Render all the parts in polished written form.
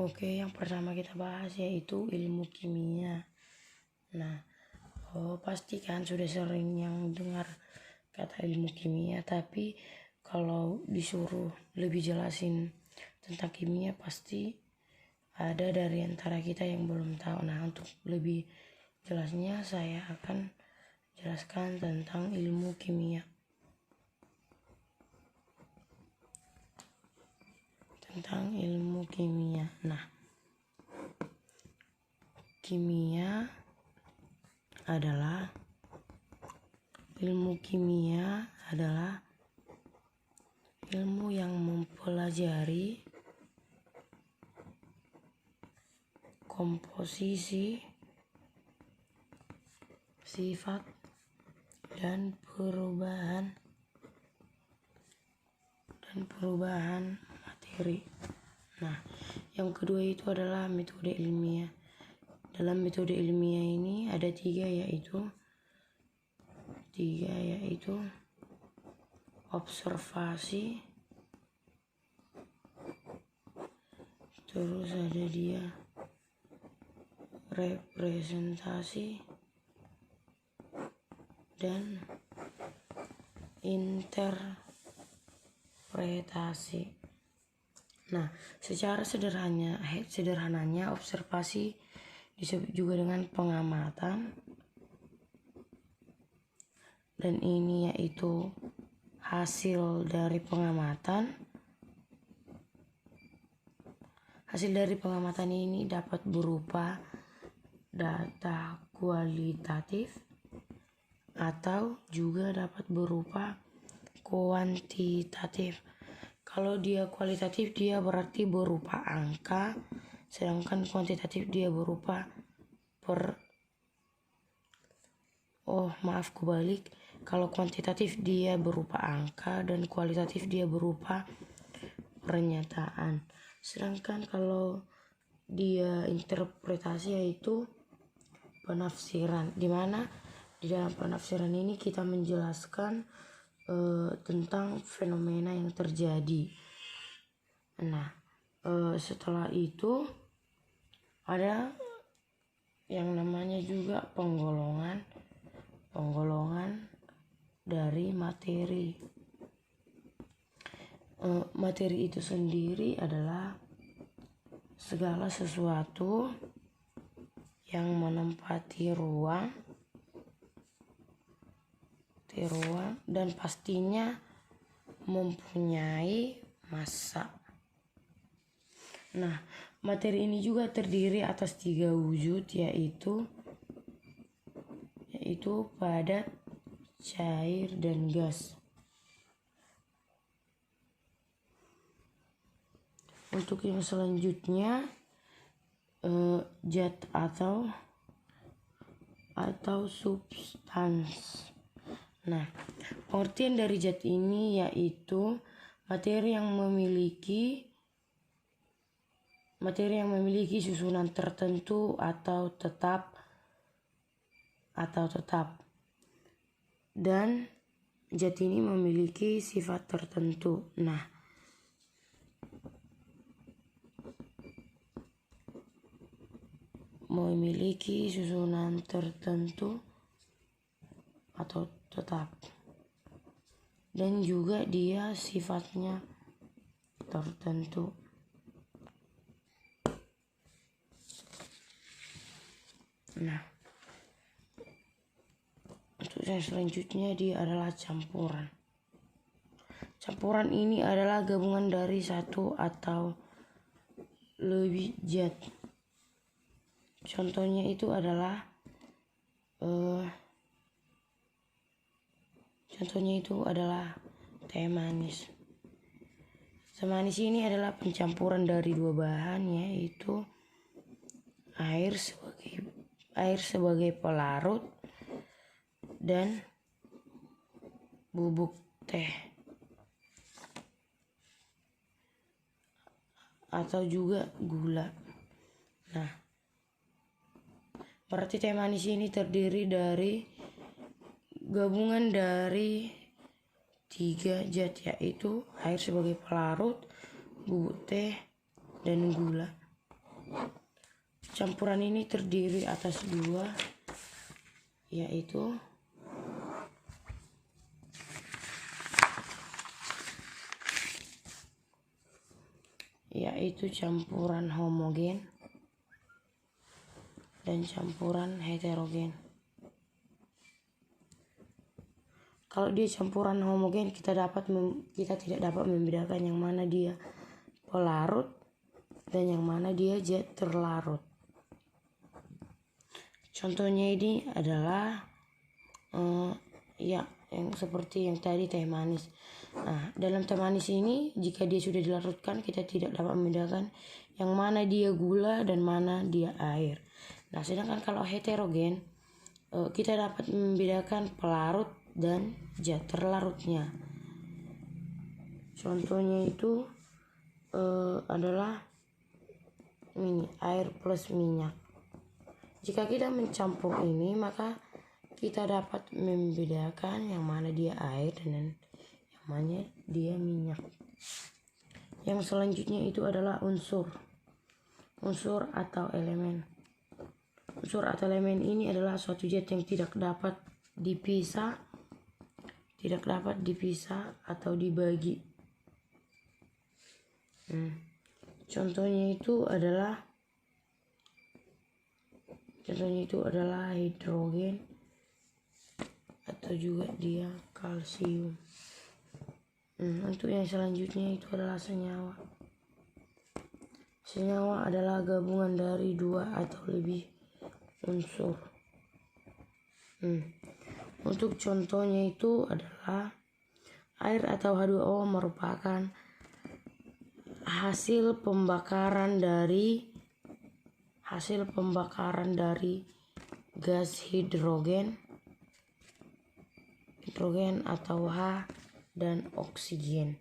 Oke, yang pertama kita bahas yaitu ilmu kimia. Nah, pasti kan sudah sering yang dengar kata ilmu kimia, tapi kalau disuruh lebih jelasin tentang kimia pasti ada dari antara kita yang belum tahu. Nah, untuk lebih jelasnya saya akan jelaskan tentang ilmu kimia. Tentang ilmu kimia. Nah, kimia adalah ilmu yang mempelajari komposisi, sifat, dan perubahan materi. Nah, yang kedua itu adalah metode ilmiah. Dalam metode ilmiah ini ada tiga yaitu observasi, terus ada dia representasi, dan interpretasi. Nah, secara sederhananya observasi disebut juga dengan pengamatan, dan ini yaitu hasil dari pengamatan. Hasil dari pengamatan ini dapat berupa data kualitatif atau juga dapat berupa kuantitatif. Kalau dia kualitatif dia berarti berupa angka, sedangkan kuantitatif dia berupa kebalik. Kalau kuantitatif dia berupa angka dan kualitatif dia berupa pernyataan. Sedangkan kalau dia interpretasi yaitu penafsiran, di mana di dalam penafsiran ini kita menjelaskan tentang fenomena yang terjadi. Nah, setelah itu ada yang namanya juga penggolongan dari materi. Materi itu sendiri adalah segala sesuatu yang menempati ruang dan pastinya mempunyai massa. Nah, materi ini juga terdiri atas 3 wujud yaitu padat, cair, dan gas. Untuk yang selanjutnya zat atau substans. Nah, pengertian dari zat ini yaitu materi yang memiliki susunan tertentu atau tetap, dan zat ini memiliki sifat tertentu. Nah, memiliki susunan tertentu atau tetap, dan juga dia sifatnya tertentu. Nah, untuk yang selanjutnya dia adalah campuran. Campuran ini adalah gabungan dari satu atau lebih zat. Contohnya itu adalah teh manis. Teh manis ini adalah pencampuran dari 2 bahan yaitu air sebagai pelarut dan bubuk teh atau juga gula. Nah, berarti teh manis ini terdiri dari gabungan dari 3 zat yaitu air sebagai pelarut, bubuk teh, dan gula. Campuran ini terdiri atas dua, yaitu campuran homogen dan campuran heterogen. Kalau dia campuran homogen, kita tidak dapat membedakan yang mana dia pelarut dan yang mana dia zat terlarut. Contohnya ini adalah yang seperti yang tadi, teh manis. Nah, dalam teh manis ini jika dia sudah dilarutkan, kita tidak dapat membedakan yang mana dia gula dan mana dia air. Nah, sedangkan kalau heterogen, kita dapat membedakan pelarut dan zat terlarutnya. Contohnya itu adalah ini, air plus minyak. Jika kita mencampur ini, maka kita dapat membedakan yang mana dia air dan yang mana dia minyak. Yang selanjutnya itu adalah unsur atau elemen. Unsur atau elemen ini adalah suatu zat yang tidak dapat dipisah atau dibagi. Contohnya itu adalah hidrogen atau juga dia kalsium. Untuk yang selanjutnya itu adalah senyawa. Senyawa adalah gabungan dari dua atau lebih unsur. Untuk contohnya itu adalah air atau H2O merupakan hasil pembakaran dari gas hidrogen atau H dan oksigen.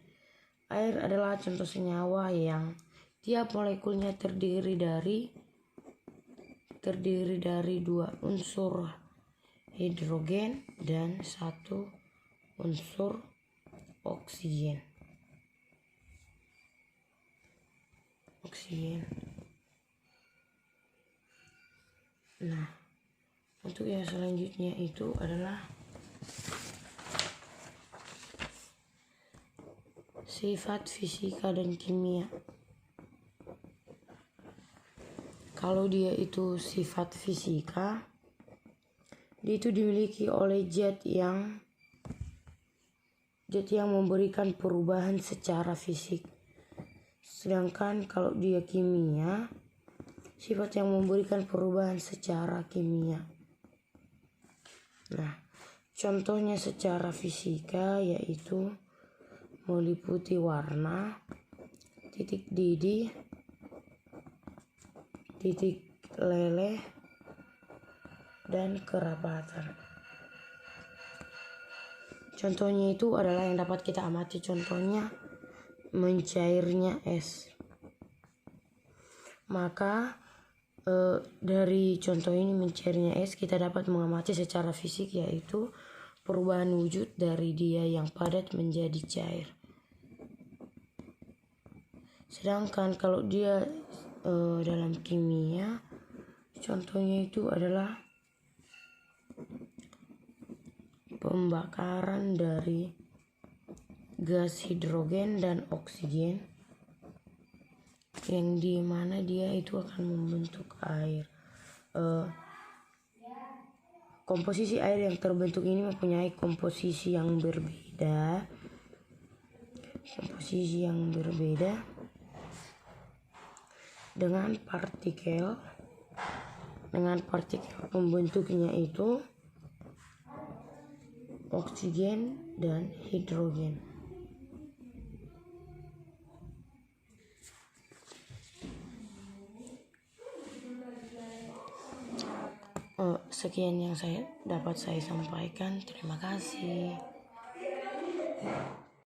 Air adalah contoh senyawa yang tiap molekulnya terdiri dari dua unsur hidrogen dan satu unsur oksigen. Nah, untuk yang selanjutnya itu adalah sifat fisika dan kimia. Kalau dia itu sifat fisika, dia itu dimiliki oleh zat yang memberikan perubahan secara fisik. Sedangkan kalau dia kimia, sifat yang memberikan perubahan secara kimia. Nah, contohnya secara fisika yaitu meliputi warna, titik didih, titik leleh, dan kerapatan. Contohnya itu adalah yang dapat kita amati, contohnya mencairnya es. Maka dari contoh ini mencairnya es, kita dapat mengamati secara fisik yaitu perubahan wujud dari dia yang padat menjadi cair. Sedangkan kalau dia dalam kimia, contohnya itu adalah pembakaran dari gas hidrogen dan oksigen, yang di mana dia itu akan membentuk air. Komposisi air yang terbentuk ini mempunyai komposisi yang berbeda dengan partikel pembentuknya itu oksigen dan hidrogen. Sekian yang dapat saya sampaikan. Terima kasih.